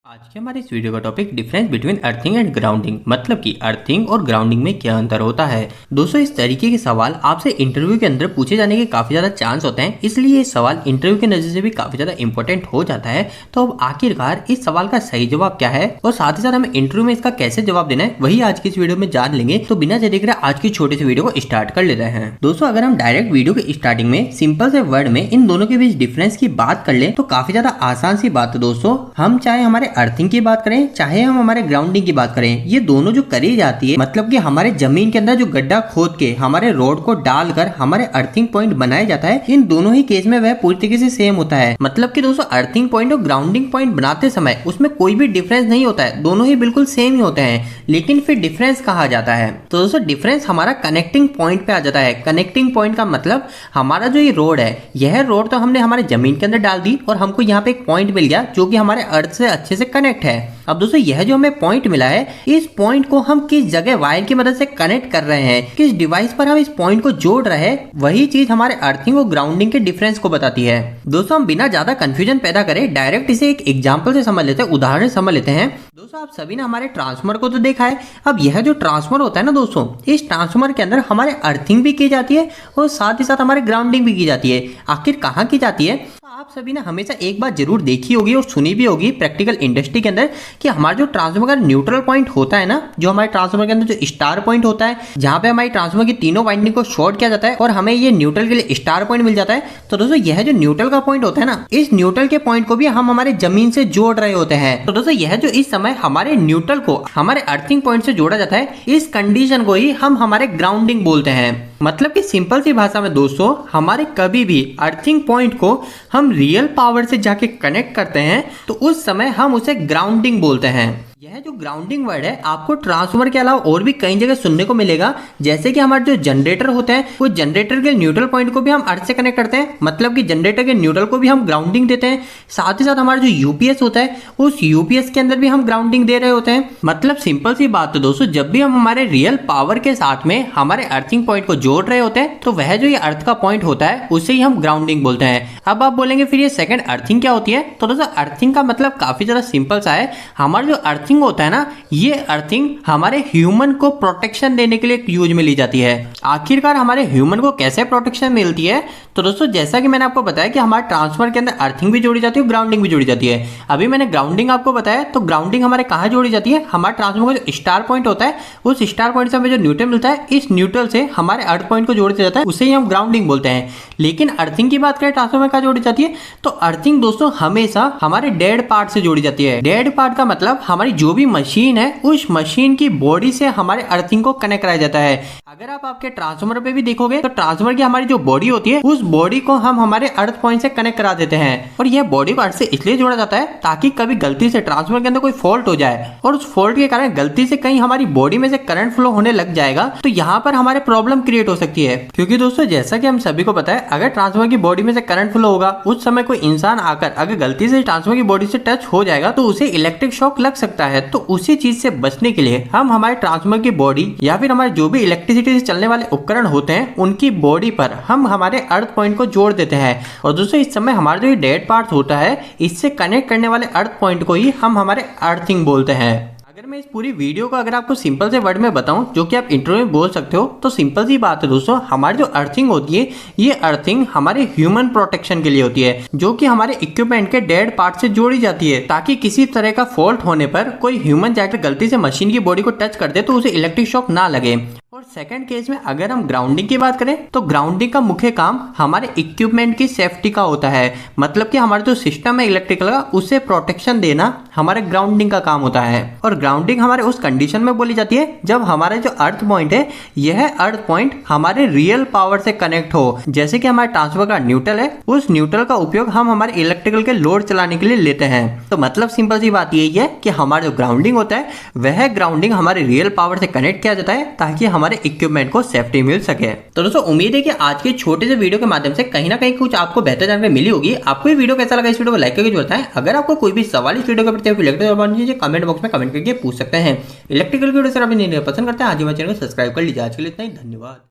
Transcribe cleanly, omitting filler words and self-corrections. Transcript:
आज के हमारे इस वीडियो का topic difference between earthing and grounding, मतलब कि अर्थिंग और ग्राउंडिंग में क्या अंतर होता है। दोस्तों, इस तरीके के सवाल आपसे इंटरव्यू के अंदर पूछे जाने के काफी ज्यादा चांस होते हैं, इसलिए ये सवाल इंटरव्यू के नजर से भी काफी ज्यादा इंपॉर्टेंट हो जाता है। तो अब आखिरकार इस सवाल का सही जवाब क्या है और साथ ही साथ हमें इंटरव्यू में इसका कैसे जवाब देना है, वही आज की इस वीडियो में जान लेंगे। तो बिना देरी करे आज की छोटी सी वीडियो को स्टार्ट कर ले रहे हैं। दोस्तों, अगर हम डायरेक्ट वीडियो के स्टार्टिंग में सिंपल से वर्ड में इन दोनों के बीच डिफरेंस की बात कर ले तो काफी ज्यादा आसान सी बात है। दोस्तों, हम चाहे हमारे अर्थिंग की बात करें चाहे हम हमारे ग्राउंडिंग की बात करें, ये दोनों जो करी जाती है, मतलब कि हमारे जमीन के अंदर जो गड्ढा खोद के हमारे रोड को डालकर हमारे अर्थिंग पॉइंट बनाया जाता है, इन दोनों ही केस में वह पूरी तरीके से सेम होता है। मतलब कि दोस्तों, अर्थिंग पॉइंट और ग्राउंडिंग पॉइंट बनाते समय उसमें कोई भी डिफरेंस नहीं होता है, दोनों ही बिल्कुल सेम ही होते हैं। लेकिन फिर डिफरेंस कहा जाता है तो दोस्तों डिफरेंस हमारा कनेक्टिंग पॉइंट पे आ जाता है। कनेक्टिंग पॉइंट का मतलब हमारा जो ये रोड है, यह रोड तो हमने हमारे जमीन के अंदर डाल दी और हमको यहाँ पे एक पॉइंट मिल गया जो कि हमारे अर्थ से अच्छे से कनेक्ट है। अब दोस्तों, यह जो हमें पॉइंट मिला है, इस पॉइंट को हम किस जगह वायर की मदद से कनेक्ट कर रहे हैं, किस डिवाइस पर हम इस पॉइंट को जोड़ रहे हैं, वही चीज हमारे अर्थिंग और ग्राउंडिंग के डिफरेंस को बताती है। दोस्तों, हम बिना ज्यादा कंफ्यूजन पैदा करें डायरेक्ट इसे एक एग्जांपल से समझ लेते हैं, उदाहरण समझ लेते हैं। दोस्तों, आप सभी ने हमारे ट्रांसफार्मर को तो देखा है। अब यह जो ट्रांसफार्मर होता है ना दोस्तों, इस ट्रांसफार्मर के अंदर हमारे अर्थिंग भी की जाती है और साथ ही साथ हमारे ग्राउंडिंग भी की जाती है। आखिर कहाँ की जाती है? आप सभी ने हमेशा एक बात जरूर देखी होगी और सुनी भी होगी प्रैक्टिकल इंडस्ट्री के अंदर कि हमारा जो ट्रांसफार्मर का न्यूट्रल पॉइंट होता है ना, जो हमारे ट्रांसफार्मर के अंदर जो स्टार पॉइंट होता है, जहां पे हमारी ट्रांसफार्मर की तीनों वाइंडिंग को शॉर्ट किया जाता है और हमें ये न्यूट्रल के लिए स्टार पॉइंट मिल जाता है। तो दोस्तों, यह जो न्यूट्रल का पॉइंट होता है ना, इस न्यूट्रल के पॉइंट को भी हम हमारे जमीन से जोड़ रहे होते हैं। तो दोस्तों, यह जो इस समय हमारे न्यूट्रल को हमारे अर्थिंग पॉइंट से जोड़ा जाता है, इस कंडीशन को ही हम हमारे ग्राउंडिंग बोलते हैं। मतलब कि सिंपल सी भाषा में दोस्तों, हमारे कभी भी अर्थिंग पॉइंट को हम रियल पावर से जाके कनेक्ट करते हैं तो उस समय हम उसे ग्राउंडिंग बोलते हैं। यह जो ग्राउंडिंग वर्ड है आपको ट्रांसफार्मर के अलावा और भी कई जगह सुनने को मिलेगा। जैसे कि हमारे जो जनरेटर होते हैं, वो जनरेटर के न्यूट्रल पॉइंट को भी हम अर्थ से कनेक्ट करते हैं, मतलब कि जनरेटर के न्यूट्रल को भी हम ग्राउंडिंग देते हैं। साथ ही साथ हमारा जो यूपीएस होता है, उस यूपीएस के अंदर भी हम ग्राउंडिंग दे रहे होते हैं। मतलब सिंपल सी बात है दोस्तों, जब भी हम हमारे रियल पावर के साथ में हमारे अर्थिंग पॉइंट को जोड़ रहे होते हैं तो वह जो ये अर्थ का पॉइंट होता है उसे ही हम ग्राउंडिंग बोलते हैं। अब आप बोलेंगे फिर ये सेकंड अर्थिंग क्या होती है? तो दोस्तों, अर्थिंग का मतलब काफी ज्यादा सिंपल सा है। हमारा जो अर्थिंग होता है ना, ये अर्थिंग हमारे ह्यूमन को प्रोटेक्शन देने के लिए यूज में ली जाती है। आखिरकार हमारे ह्यूमन को कैसे प्रोटेक्शन मिलती है? तो दोस्तों, जैसा कि मैंने आपको बताया कि हमारे ट्रांसफार्मर के अंदर अर्थिंग भी जोड़ी जाती है, ग्राउंडिंग भी जोड़ी जाती है। अभी मैंने ग्राउंडिंग आपको बताया, तो ग्राउंडिंग हमारे कहाँ जोड़ी जाती है? हमारे ट्रांसफार्मर का जो स्टार पॉइंट होता है, उस स्टार पॉइंट से हमें जो न्यूट्रल मिलता है, इस न्यूट्रल से हमारे अर्थ पॉइंट को जोड़ दिया जाता है, उसे ही हम ग्राउंडिंग बोलते हैं। लेकिन अर्थिंग की बात करें ट्रांसफार्मर कहाँ जोड़ी जाती है, तो अर्थिंग दोस्तों हमेशा हमारे डेड पार्ट से जोड़ी जाती है। डेड पार्ट का मतलब हमारी जो भी मशीन है, उस मशीन की बॉडी से हमारे अर्थिंग को कनेक्ट कराया जाता है। अगर आप आपके ट्रांसफार्मर पे भी देखोगे तो ट्रांसफार्मर की हमारी जो बॉडी होती है, उस बॉडी को हम हमारे अर्थ पॉइंट से कनेक्ट करा देते हैं। और यह बॉडी को अर्थ से इसलिए जोड़ा जाता है ताकि कभी गलती से ट्रांसफार्मर के अंदर कोई फॉल्ट हो जाए और उस फॉल्ट के कारण गलती से कहीं हमारी बॉडी में से करंट फ्लो होने लग जाएगा, तो यहाँ पर हमारे प्रॉब्लम क्रिएट हो सकती है। क्योंकि दोस्तों, जैसा कि हम सभी को पता है, अगर ट्रांसफार्मर की बॉडी में से करंट फ्लो होगा, उस समय कोई इंसान आकर अगर गलती से ट्रांसफार्मर की बॉडी से टच हो जाएगा तो उसे इलेक्ट्रिक शॉक लग सकता है। तो उसी चीज से बचने के लिए हम हमारे ट्रांसफार्मर की बॉडी या फिर हमारे जो भी इलेक्ट्रिसिटी से चलने वाले उपकरण होते हैं, उनकी बॉडी पर हम हमारे अर्थ पॉइंट को जोड़ देते हैं। और दोस्तों, इस समय हमारा जो ये डेड पार्ट होता है, इससे कनेक्ट करने वाले अर्थ पॉइंट को ही हम हमारे अर्थिंग बोलते हैं। अगर मैं इस पूरी वीडियो को अगर आपको सिंपल से वर्ड में बताऊं, जो कि आप इंटरव्यू में बोल सकते हो, तो सिंपल सी बात है दोस्तों, हमारी जो अर्थिंग होती है, ये अर्थिंग हमारे ह्यूमन प्रोटेक्शन के लिए होती है, जो कि हमारे इक्विपमेंट के डेड पार्ट से जोड़ी जाती है, ताकि किसी तरह का फॉल्ट होने पर कोई ह्यूमन जाकर गलती से मशीन की बॉडी को टच कर दे तो उसे इलेक्ट्रिक शॉक ना लगे। और सेकंड केस में अगर हम ग्राउंडिंग की बात करें, तो ग्राउंडिंग का मुख्य काम हमारे इक्विपमेंट की सेफ्टी का होता है। मतलब कि हमारा जो सिस्टम है इलेक्ट्रिकल का, उसे प्रोटेक्शन देना हमारे ग्राउंडिंग का काम होता है। और ग्राउंडिंग हमारे उस कंडीशन में बोली जाती है जब हमारे जो अर्थ पॉइंट है, यह अर्थ पॉइंट हमारे रियल पावर से कनेक्ट हो। जैसे कि हमारे ट्रांसफार्मर का न्यूट्रल है, उस न्यूट्रल का उपयोग हम हमारे इलेक्ट्रिकल के लोड चलाने के लिए लेते हैं। तो मतलब सिंपल सी बात यही है कि हमारा जो ग्राउंडिंग होता है, वह ग्राउंडिंग हमारे रियल पावर से कनेक्ट किया जाता है ताकि हमारे इक्विपमेंट को सेफ्टी मिल सके। तो दोस्तों, उम्मीद है कि आज के छोटे से वीडियो के माध्यम से कहीं ना कहीं कुछ आपको बेहतर जानकारी मिली होगी। आपको ये वीडियो कैसा लगा, इस वीडियो को लाइक करके जो बताएं। अगर आपको कोई भी सवाल इस वीडियो के प्रति कमेंट बॉक्स में कमेंट करके पूछ सकते हैं। इलेक्ट्रिकल वीडियो सर अभी नहीं पसंद करते हैं, आज हमारे चैनल को सब्सक्राइब कर लीजिए। आज के लिए इतना ही, धन्यवाद।